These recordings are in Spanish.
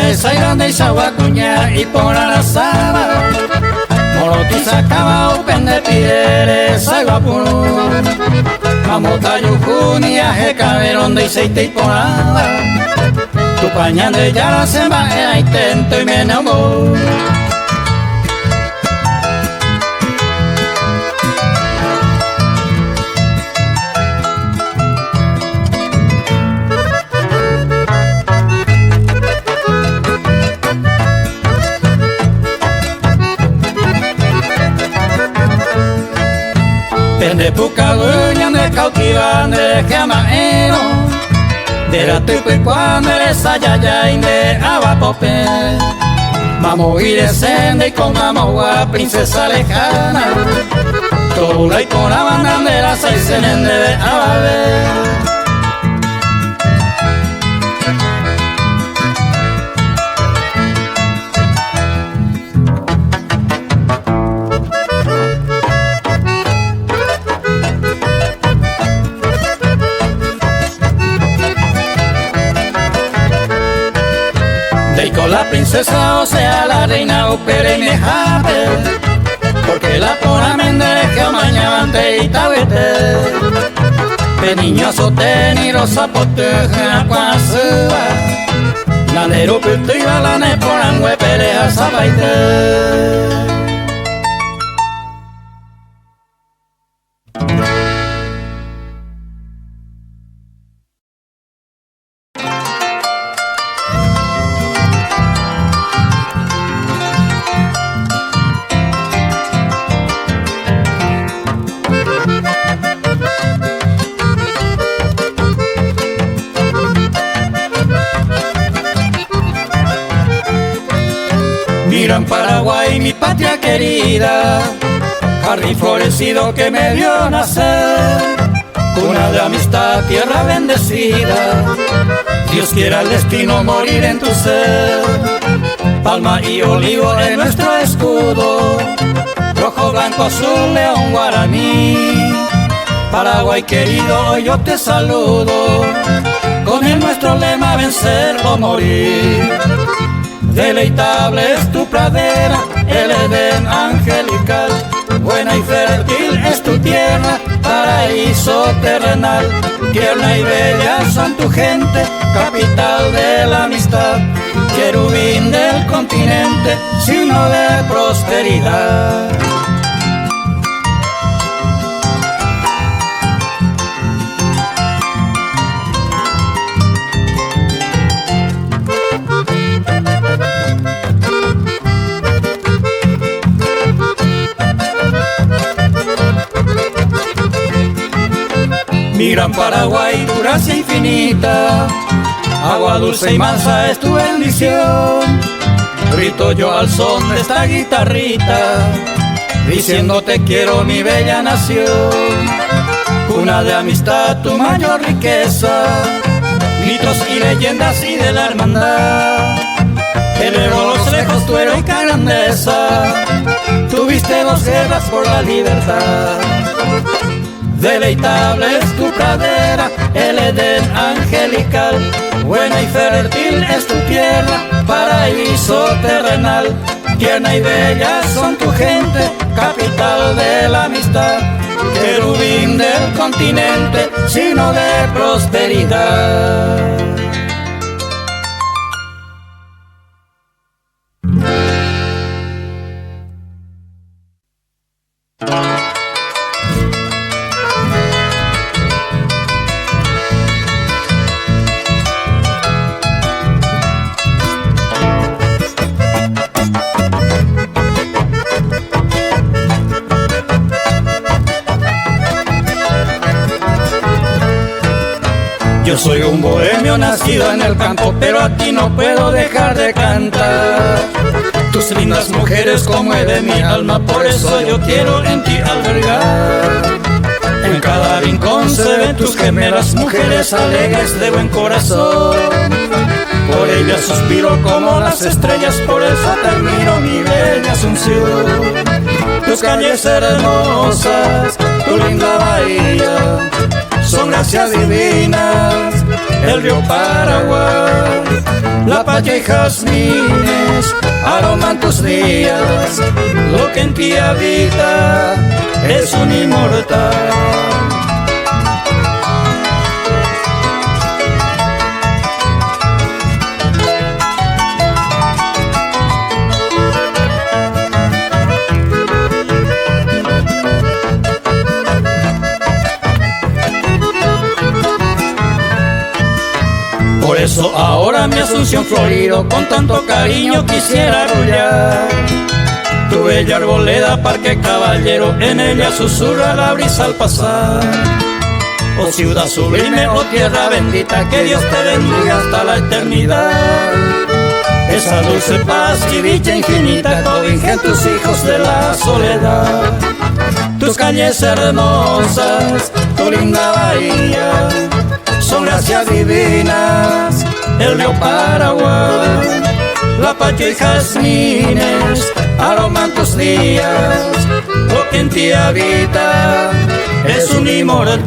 esa grande y saguacuña y por la saba Moroti sacaba open de pidere saguapuru Mamota yukuni aje caberón de aceite y poraba Tu pañan de yara se va a intento y me enamoró de pucaguña de cautivan de jamaero de la tupe cuando eres ayaya y de abapope vamos ir descende y con mamá princesa lejana toda y con la bandera seis se de ababe con la princesa, o sea la reina opere mi jape porque la pora mendereja mañana y tabete de niño soten y rosa poteja cuasuba nanero putiba la neporan huepere a sabaite Mira en Paraguay mi patria querida, jardín florecido que me dio nacer, cuna de amistad, tierra bendecida, Dios quiera el destino morir en tu ser, palma y olivo en nuestro escudo, rojo, blanco, azul, león, guaraní, Paraguay querido, hoy yo te saludo, con el nuestro lema vencer o morir. Deleitable es tu pradera, el Edén angelical, buena y fértil es tu tierra, paraíso terrenal, tierna y bella son tu gente, capital de la amistad, querubín del continente, signo de prosperidad. Mira en Paraguay tu gracia infinita, agua dulce y mansa es tu bendición. Grito yo al son de esta guitarrita, diciendo te quiero mi bella nación. Cuna de amistad, tu mayor riqueza, mitos y leyendas y de la hermandad. Elevo los lejos tu heroica grandeza, tuviste 2 guerras por la libertad. Deleitable es tu pradera, el Edén angelical, buena y fértil es tu tierra, paraíso terrenal, tierna y bella son tu gente, capital de la amistad, querubín del continente, signo de prosperidad. Yo soy un bohemio nacido en el campo, pero a ti no puedo dejar de cantar. Tus lindas mujeres conmueven mi alma, por eso yo quiero en ti albergar. En cada rincón se ven tus gemelas, mujeres alegres de buen corazón. Por ellas suspiro como las estrellas, por eso te admiro mi bella Asunción. Tus calles hermosas, tu linda bahía, son gracias divinas, el río Paraguay. La patria y jazmines aroman tus días, lo que en ti habita es un inmortal. Por eso ahora mi Asunción florido con tanto cariño quisiera arrullar tu bella arboleda, parque caballero, en ella susurra la brisa al pasar. Oh ciudad sublime, oh tierra bendita, que Dios te bendiga hasta la eternidad. Esa dulce paz y dicha infinita cobija tus hijos de la soledad. Tus calles hermosas, tu linda bahía, son gracias divinas, el río Paraguay. La patria y jazmines aroman tus días, lo que en ti habita es un inmortal.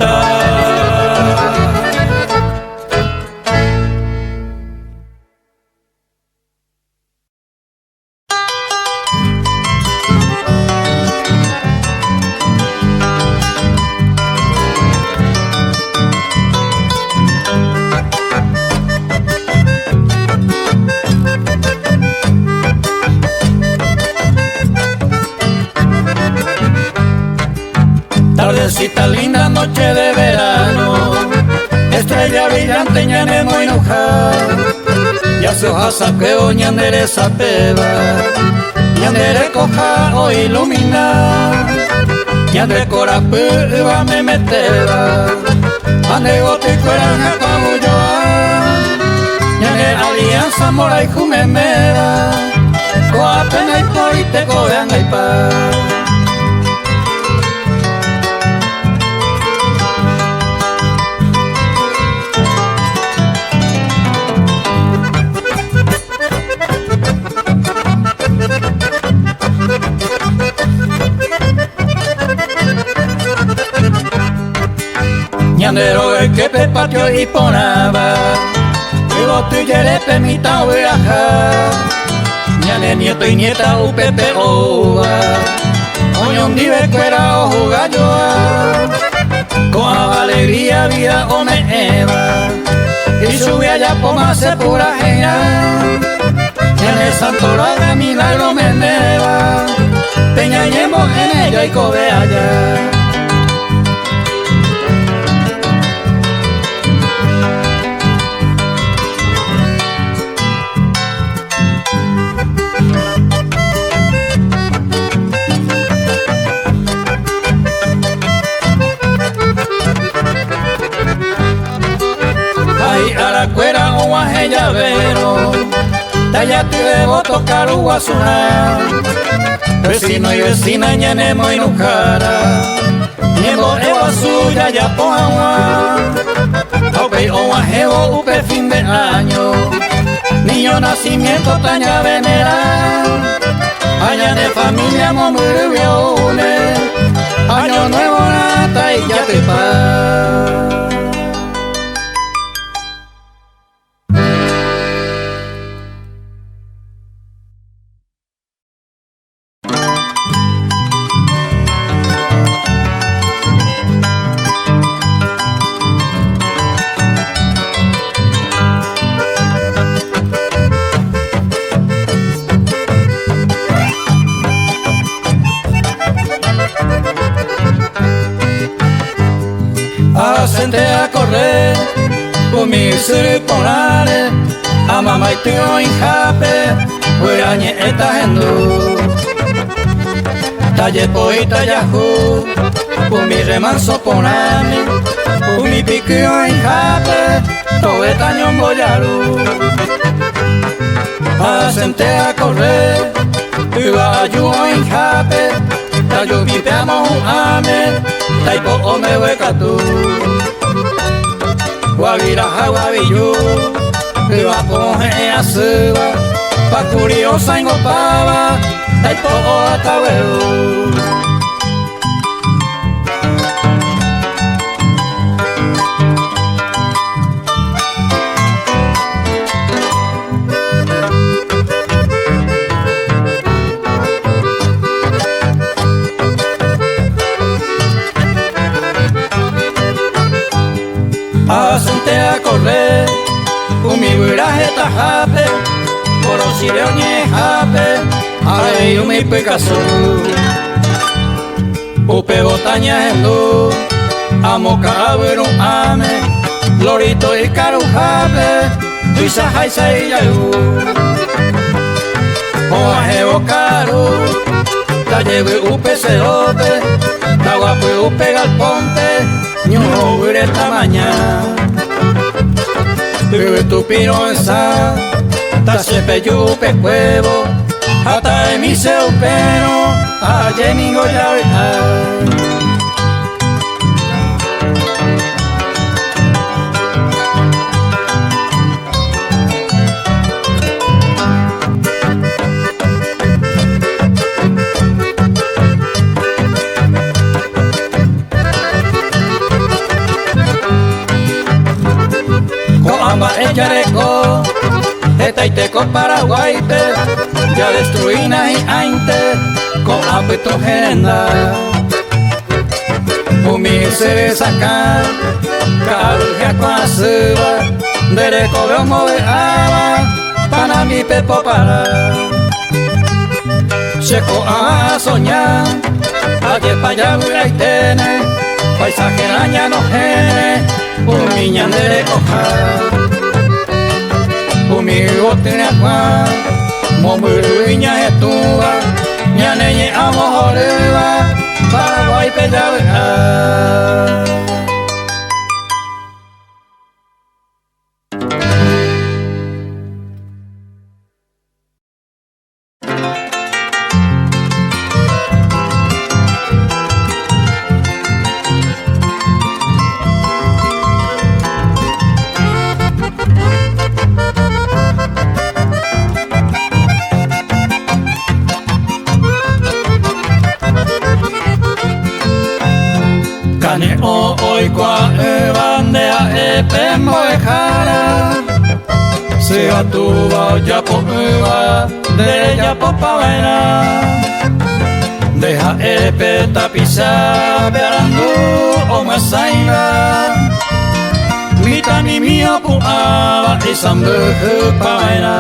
Tardecita linda, noche de verano, estrella brillante, ñane muy enojada. Ya se hoja saqueo, ñandere sapeba, ñandere coja o ilumina, ñandere corapeva me meteba, ande goti cueranja pabuyoa, ñandere alianza mora y jumemera, coa pena y porite coean y pa. Ñandero el que pe patio y ponaba, y vos tu yere permita viajar. Ñane nieto y nieta upepe ova, oñón dive cuera o jugayoa. Con alegría vida o me eva, y sube allá poma se pura jeira. Ñane santora de milagro me neva, peña yemo en ella y cobe allá. Cuera o guaje llavero, talla te debo tocar o guasunar. Vecino y vecina ñanemo y nujara, ñemo ewa suya ya poagua. Aupe o guaje o upe fin de año, niño nacimiento taña venera. Aña de familia momurione, año nuevo nata y ya te pa. Senté a correr con mi sirponare, a mamá y tío en jape, huirañe esta hendo. Talle poita yahu, con mi remanso poname, con mi piquio en jape, todo etaño boyaru. Senté a correr, iba a yo en jape, tayo mi peamo ame, taipo o me hueca tú. Guavira jaguavillo, iba a coger a suba, pa' curiosa engopaba, taipo o atahuelo. Umiburaje tajape, corosireo ñejape, ay umi Picasso. Upe botaña endo, amo cabrero ame, lorito y carujape, tuisa jaisa y yayu. Oaje bocaro, ta lleve upe cerope, ta guape upe galponte, ñuno huire tamaña. Bebe tu pirosa, ta sepe yupe cuevo, hasta mi seu pero, a Jeningo ya Yareco, etaiteco paraguayte, ya destruina y ainte, con apetito genda. Umi se sacar, caruja con azuba, dereco veo de agua, para mi pepo para. Checo a soñar, ayer para allá y tiene, paisaje araña no gene, umi ñandere coja. Conmigo tiene agua, momuruiña estuva, ñaneñe amo joreba, Paraguay pedavea. Kane o oikoa bandea epemo ejara, se atuba o yapo eva de yapo pavena. Deja epe tapisa bearandu o masaina, mitani mio puava isambu pavena.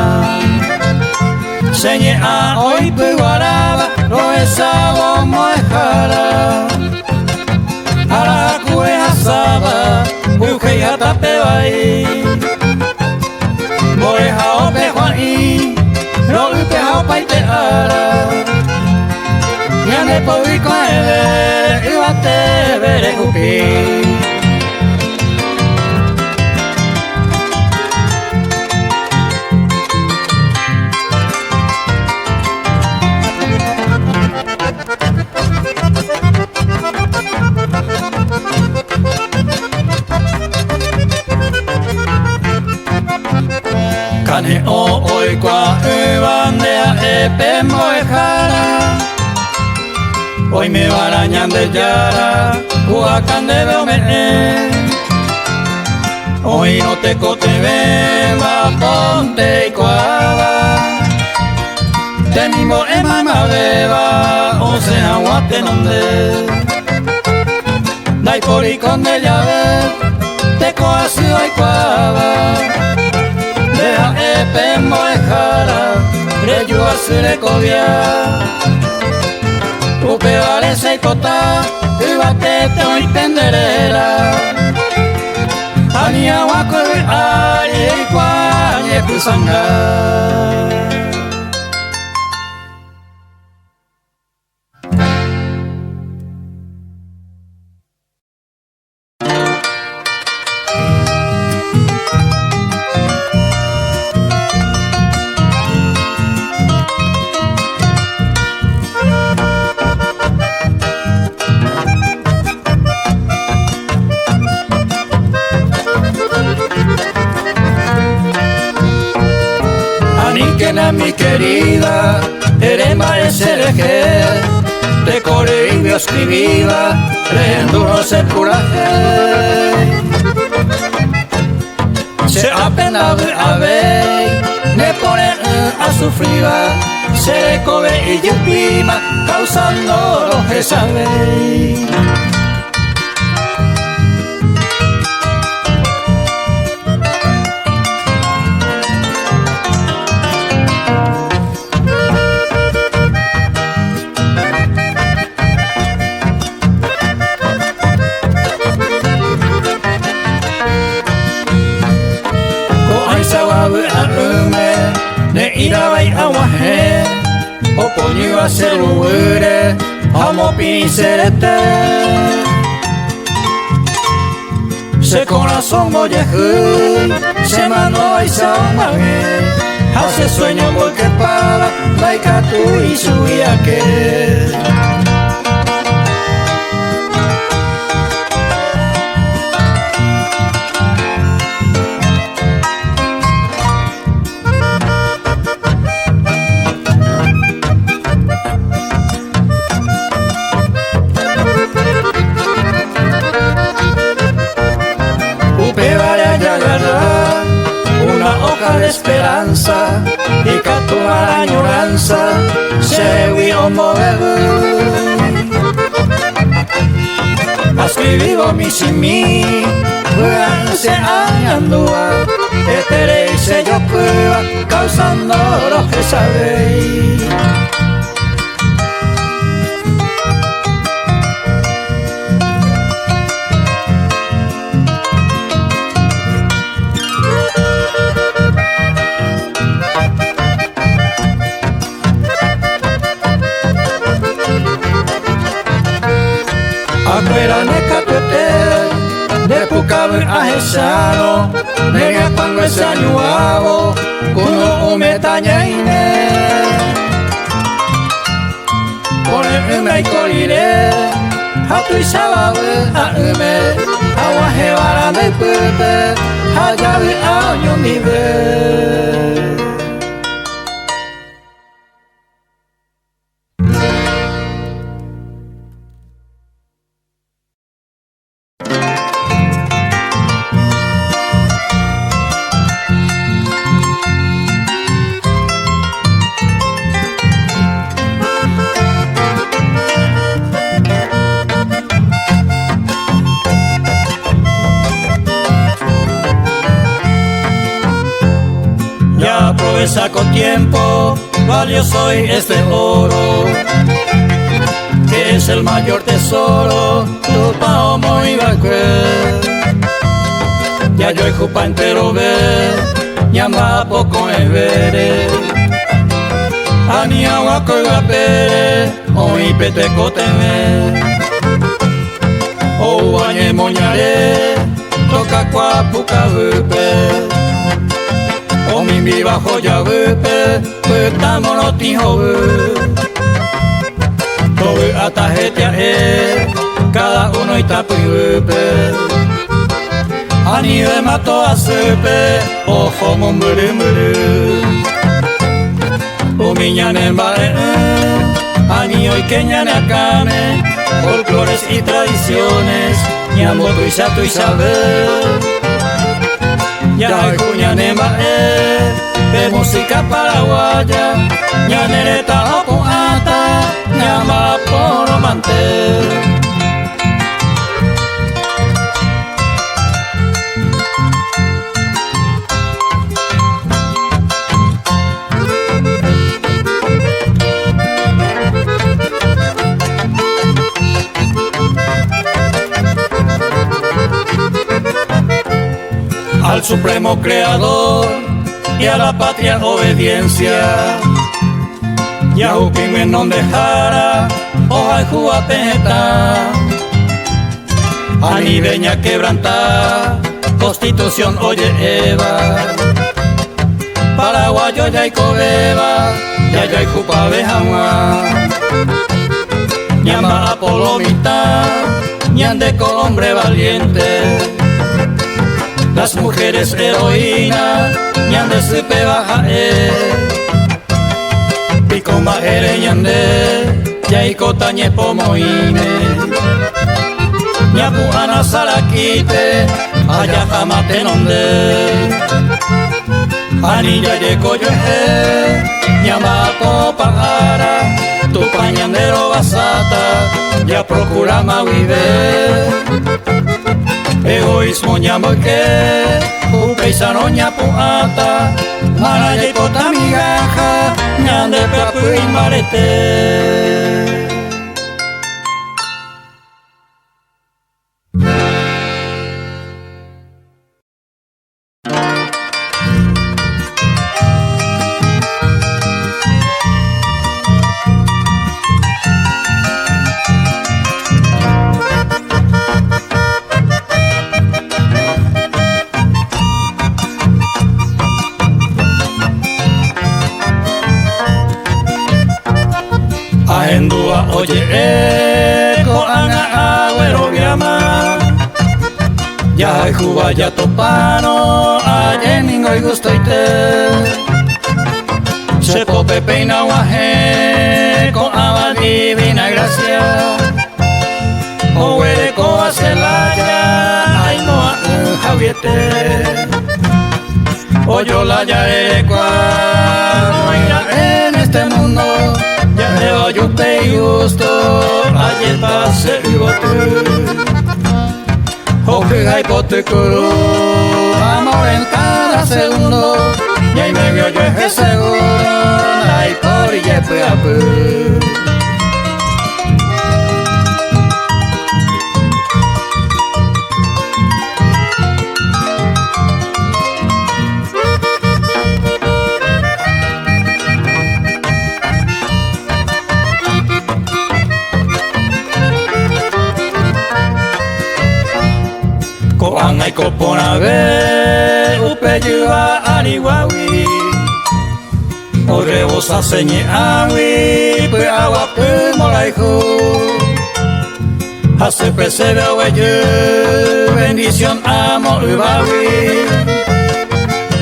Señe a oi puaraba lo esabo moejara. Ara kue asaba, uke hata pewai. Boe hao pe juai, lo upe hao paite ara. Yane po iko eve, iwate vere kupi. Kane o oikoa bandea epe moejara, hoy me barañan de yara, huacan de beome. Hoy no te cote beba, ponte y coaba, te mimo en mamá beba, o sea guate nonde. Dai por y con de llave, te coasu y coaba. Deja epe moejara, reyu asure cobia. Upe vale se cota, ubate te oy penderera. Ani agua corre aye y cuaye pusanga. Mi querida, eres marecerejé, te coré y me escribía, leyendo se curaje. Se apena a ver, me pone a sufrir, se cobe y yo prima, causando lo que sabe. poñiva serure amo pincerete se corazón oye se mano y saumagé hace sueño porque para laica tú y su que una hoja de esperanza y que la añoranza se huió mover. Escribido mi sin mí, se añandúa, etere y se yo prueba, causando lo que sabéis. Afuera ne catuete, de pucabe a jesano, nega pango ese añuavo, kuno umetañaine. Pone ume y colire, hatu y sababe a ume, aguaje vara de pupe, hayabe año nivel. Saco tiempo, valioso hoy este oro, que es el mayor tesoro, tu pao muy bacue. Ya yo y jupa entero ve, llama poco me veré. Ani agua coiga pere, hoy pete coteme. O bañe moñaré, toca cuapuca vupe. O mi viva joya vupe, puta monotijo vupe. Todo atajete cada uno y tapu vupe. Ani de mato a sepe, ojo mumburu mburu. O miñane mbare, ani hoy que ñane acame, folclores y tradiciones, ñamboto y sato y saber. Ya cuñane mbae, de música paraguaya, ñanereta opo ata, ñama poro mantel. Al supremo creador y a la patria obediencia. Yahuquín no dejara, hoja y juapeta. Anideña quebranta, constitución oye Eva. Paraguayo ya y cobeba, ya y jupa bejamua. Ñamba apolomita, ñandeco hombre valiente. Las mujeres heroínas, ñande supe baja pico majere ñande, yaiko tañe pomoine. Ñapu ana sarakite, allá jamate nonde. Anilla ye coyoje, ñamba popagara, tu pañandero basata, ya procura ma vive. Egoísmo ñamo que, paisano ñapu ata, maraya y pota migaja, ñande papu y marete. Oye, koanga agüero viama. Ya hay juba ya topano, ayer ningo y gusto y te. Se pope peina guaje, con agua divina gracia. O huele coa celaya, ay no a un javiete. O yo la ya no irá en este mundo. Ya te oyo te gusto, ayer pase y bote. O que hay pote coro, amor en cada segundo. Y ahí me vio yo es seguro, ay por y ya fue a pu. Koang ay kopona ve, upe yua ariwawi. Ore bosa señe awi, pe agua pe molaijo. Hace pesebe aweyu, bendición amo ubawi.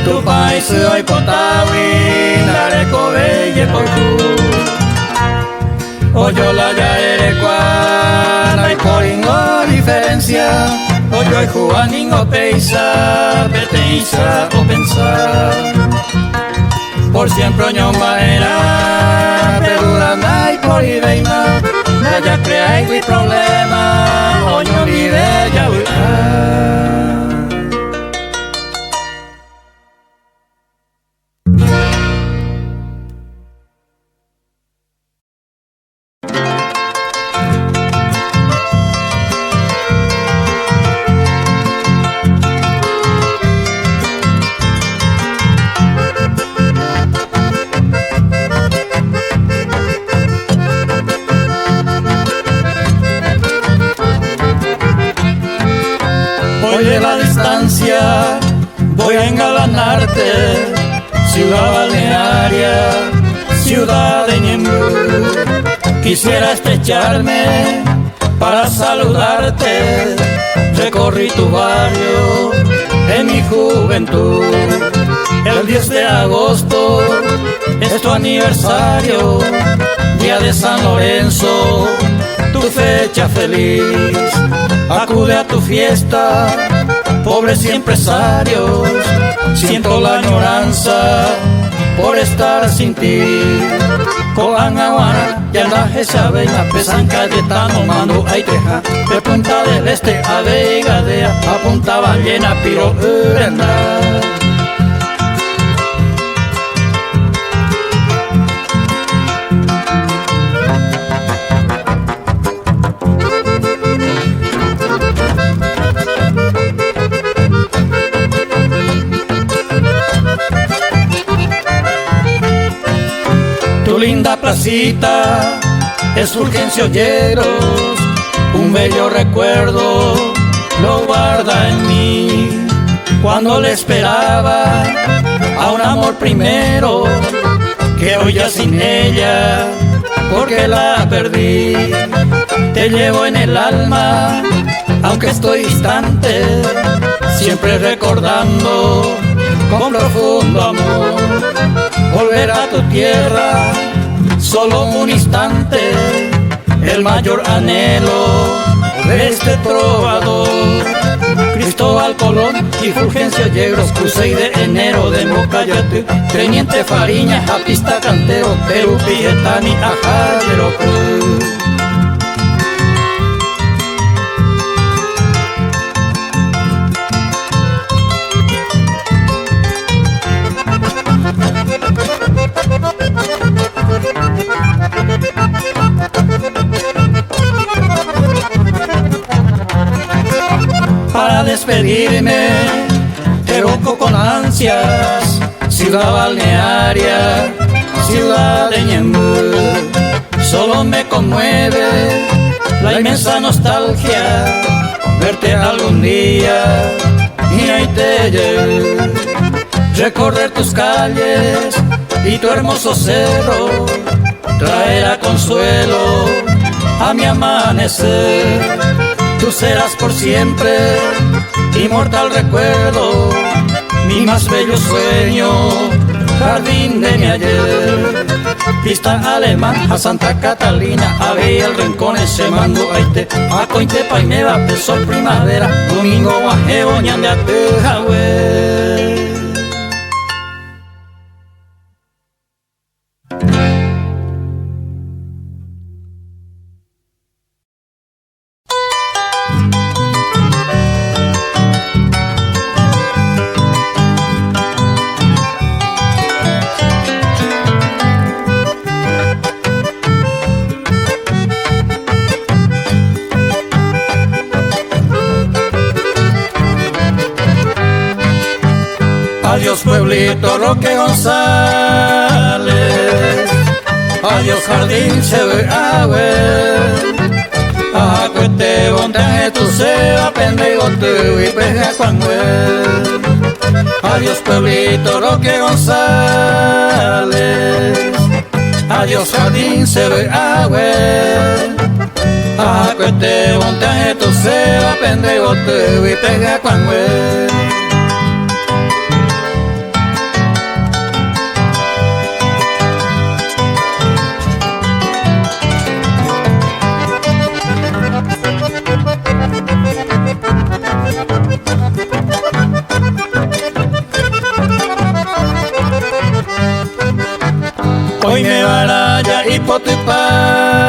Tu país hoy potawi, nareko belle poiku. Oyo la ya erecuan, hay poringo diferencia. Oyo hay juaningo peisa, peteisa o pensar. Por siempre oño maera, peduranda y por ibeima. No ya creáis mi problema, oño vive ya Oye la distancia, voy a engalanarte. Ciudad balnearia, ciudad de Ñemby. Quisiera estrecharme para saludarte. Recorrí tu barrio en mi juventud. El 10 de agosto es tu aniversario, día de San Lorenzo, tu fecha feliz. Acude a tu fiesta, pobres y empresarios. Siento la añoranza por estar sin ti. Koang aguana, yandaje sabe, a San Cayetano, mando ay teja. De Punta del Este a Veigadea, a Punta Ballena, Piro Urenda. Tu linda placita es Fulgencio Olleros, un bello recuerdo lo guarda en mí. Cuando le esperaba a un amor primero, que hoy ya sin ella, porque la perdí. Te llevo en el alma, aunque estoy distante, siempre recordando con profundo amor. Volver a tu tierra, solo un instante, el mayor anhelo de este trovador. Cristóbal Colón y Fulgencio Olleros, 6 de enero de Mocayate, Teniente Fariña, Japista Cantero, Perú, Pietani, Ajadero Cruz. Para despedirme, te evoco con ansias, ciudad balnearia, ciudad de Ñemby. Solo me conmueve la inmensa nostalgia, verte algún día y ahí te lleve. Recorrer tus calles y tu hermoso cerro traerá consuelo a mi amanecer. Tú serás por siempre inmortal recuerdo, mi más bello sueño, jardín de mi ayer. Pista alemán a Santa Catalina, a Bella el Rincón, ese mando aite, a Cointe Painera, de sol primavera, domingo guajeo, ñande a Tejahue. Adiós pueblito Roque González, adiós jardín Cheverahue, acuete bontaje tu seba pendejo tu y peja cuanguel. Adiós pueblito Roque González, adiós jardín Cheverahue, acuete bontaje tu seba pendejo tu y peja cuanguel. Hoy me baraya y potipama,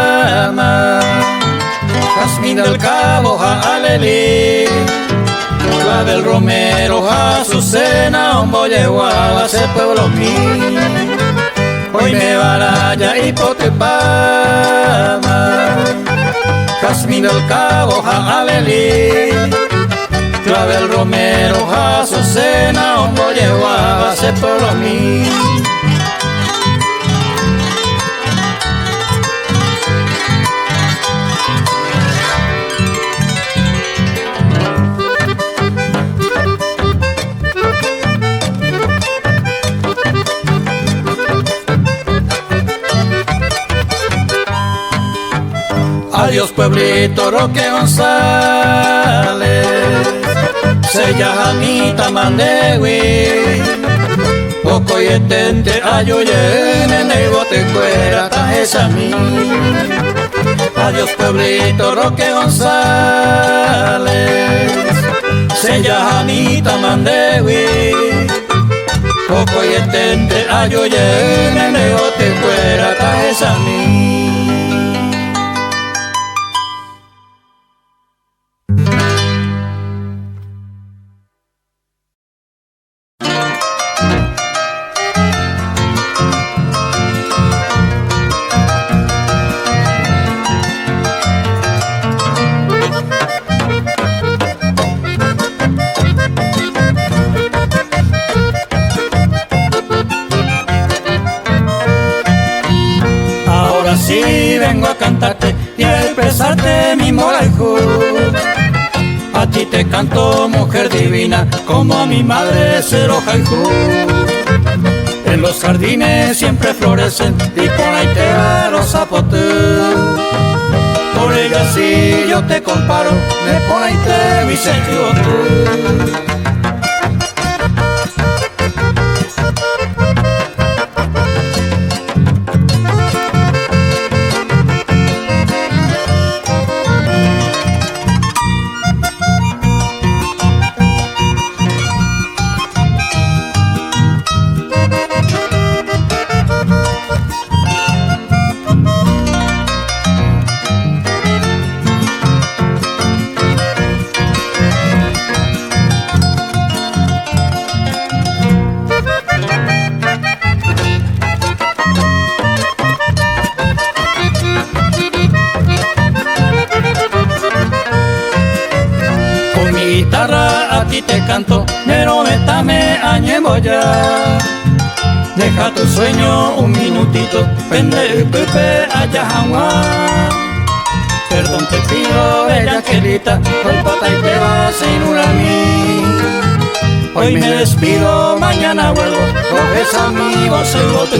jazmín del cabo ja alelí, clavel romero ja azucena, un boyeguaba ese pueblo mío. Hoy me baraya y potipama, jazmín del cabo ja alelí, clavel romero ja azucena, un boyeguaba ese pueblo mío. Adiós pueblito Roque González, sella jamita mandewi, poco y etente ayoyene nego te cuera tajesa mí. Adiós pueblito Roque González, sella jamita mandewi, poco y etente ayoyene nego te cuera tajesa mí. Sí, vengo a cantarte y a expresarte mi moralejo. A ti te canto, mujer divina, como a mi madre Cero Jaijú. En los jardines siempre florecen y por ahí te va rosa potú. Por ella sí yo te comparo, de por ahí te Vicente tú. Guitarra a ti te canto, pero métame añeboya. Deja tu sueño un minutito, pende pepe allá jamás. Perdón te pido, bella angelita, hoy pata y te vas sin un mí. Hoy me despido, mañana vuelvo, coges amigos el bote.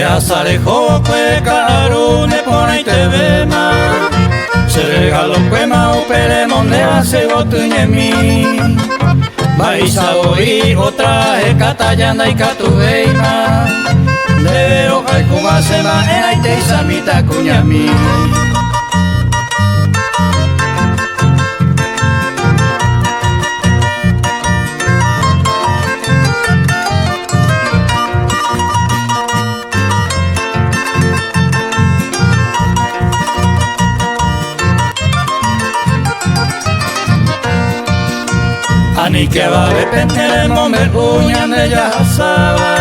Se asalejo kue karune pone te vema. Se regaló kue mau pere mondea se gotuñemi. Baisa oi otra ekatayanda ikatu veima. De hoja y kuma sema era ite isamita kuñami. Ani que va de pentere mombe uñan de ella asaba.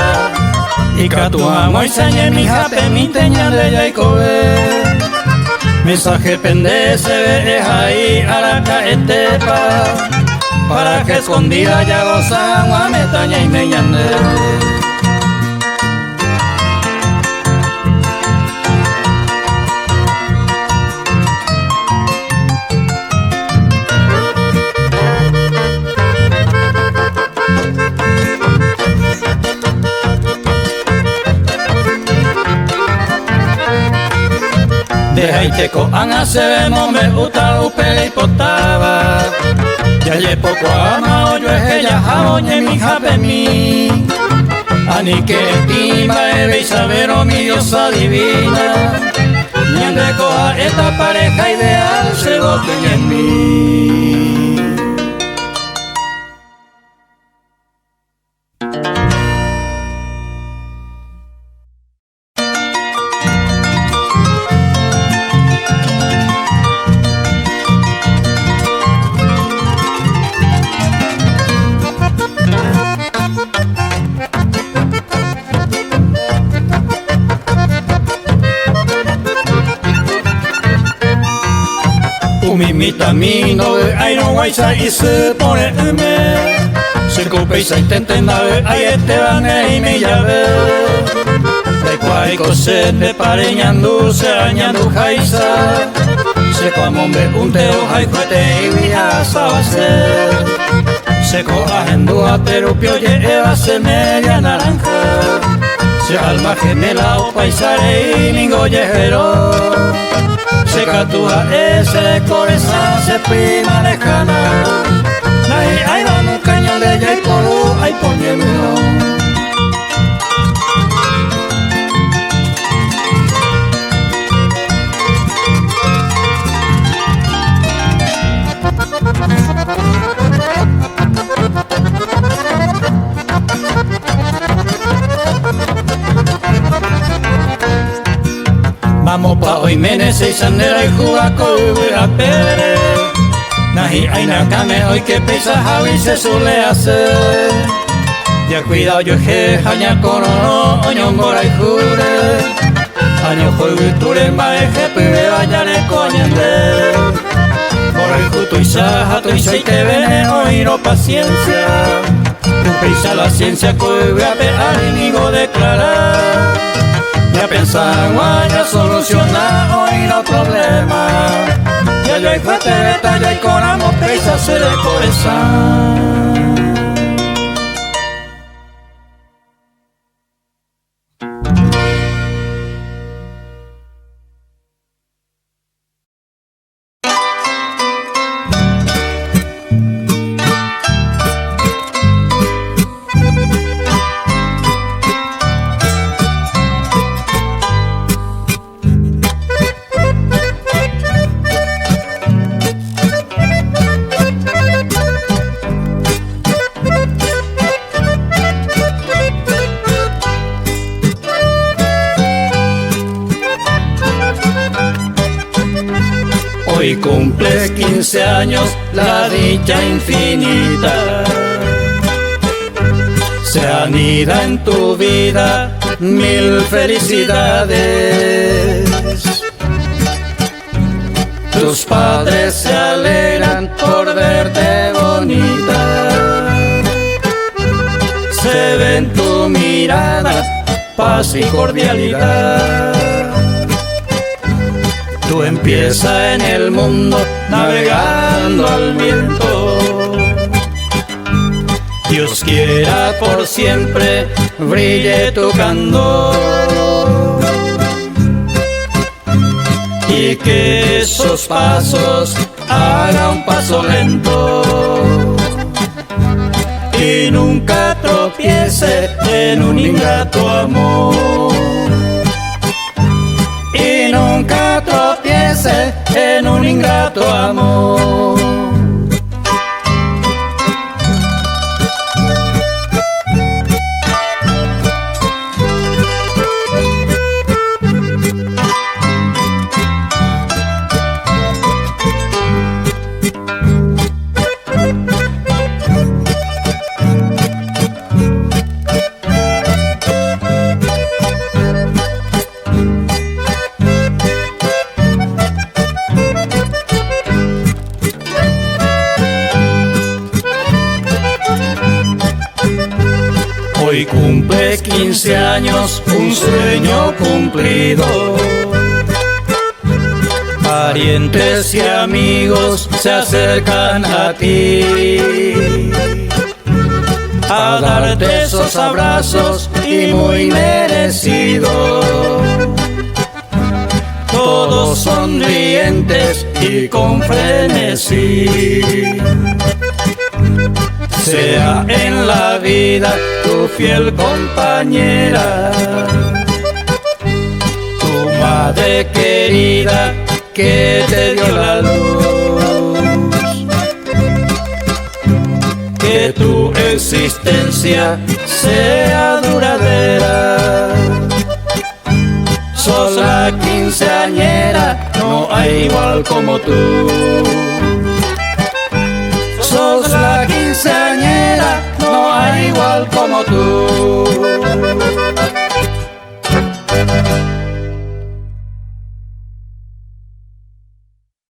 Y katua moisañe mi jape mi teña de ella y kobe. Mensaje pende se ve ahí a la caetepa. Para que escondida ya gozan guametaña y meñande. Deja y teco anga se ve mombe uta upele y potaba. Ya lle poco ama oyo es ella jaoñe mi jape mi. Ani que estima ebe y sabero mi diosa divina. Ñande coja esta pareja ideal se goten en mí. Mimita mino ay no guaysa y se pone me. Se copeisa y tentenda ay este van y me llave. De cuay cose de pareñandu se añandu jaisa. Se coamombe un teo jai cuete y via sabase. Se coajendu a terupio lleva se media naranja. Se alma gemela o paisare y mingo yejero. Se catúa ese corazón se prima lejana. Ay va un cañón de ella y por ay poñemelo. Vamos pa hoy menese y sandera y jugaco y a pere. Nahi ay nakame hoy que pesa javi se suele hacer. Ya cuidado yo je haña corono oño mora y jure. Año juego ture maeje pibe vaya le coñende. Mora y juto y saja tu y soy te vene hoy no paciencia. Tu pesa la ciencia que a pear y nigo declarar. Ya pensaba ya solucionar hoy los problemas. Ya yo hay fuerte detalle y con amor pesa se de corazón. Hoy cumple 15 años la dicha infinita. Se anida en tu vida mil felicidades. Tus padres se alegran por verte bonita. Se ve en tu mirada paz y cordialidad. Tú empiezas en el mundo navegando al viento. Dios quiera por siempre brille tu candor. y que esos pasos haga un paso lento y nunca tropiece en un ingrato amor, y nunca tropiece en un ingrato amor. Hoy cumple 15 años, un sueño cumplido. Parientes y amigos se acercan a ti a darte esos abrazos y muy merecidos. Todos sonrientes y con frenesí. Sea en la vida tu fiel compañera, tu madre querida que te dio la luz, que tu existencia sea duradera. Sos la quinceañera, no hay igual como tú. Sos la quinceañera, no hay igual como tú.